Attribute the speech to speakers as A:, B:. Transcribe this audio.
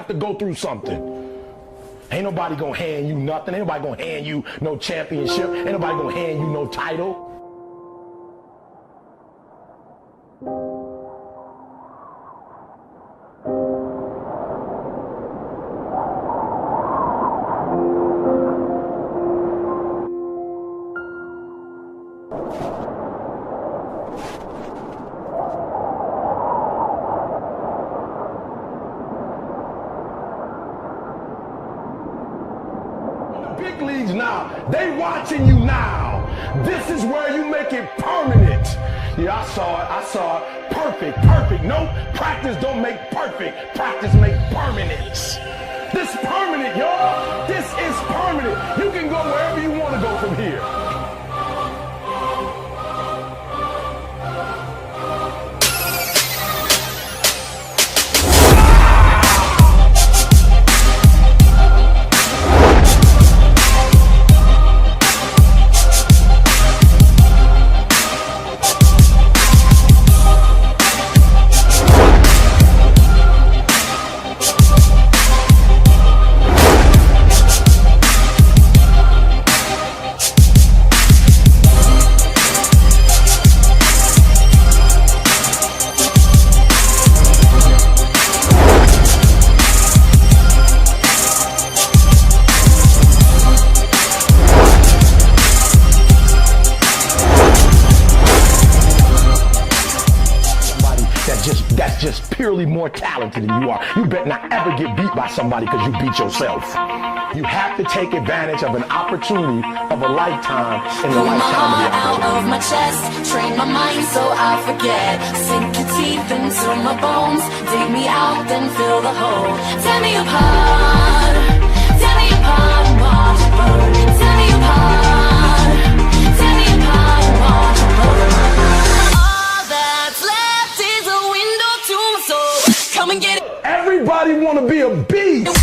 A: to go through something. Ain't nobody gonna hand you nothing. Ain't nobody gonna hand you no championship. Ain't nobody gonna hand you no title. Big leagues now, they watching you now. This is where you make it permanent. Yeah, I saw it. Perfect. No, practice don't make perfect. Practice make permanence. This permanent, y'all. This is permanent. You can go wherever you want to go from here. That's just purely more talented than you are. You better not ever get beat by somebody because you beat yourself. You have to take advantage of an opportunity of a lifetime in the lifetime of the opportunity.
B: Out of my chest, train my mind so I forget. Sink your teeth into my bones, dig me out, then fill the hole. Tear me apart, and watch it burn. Tear me apart, and watch it burn. All that's left is a window to my soul. Come and get it.
A: Everybody want to be a beast.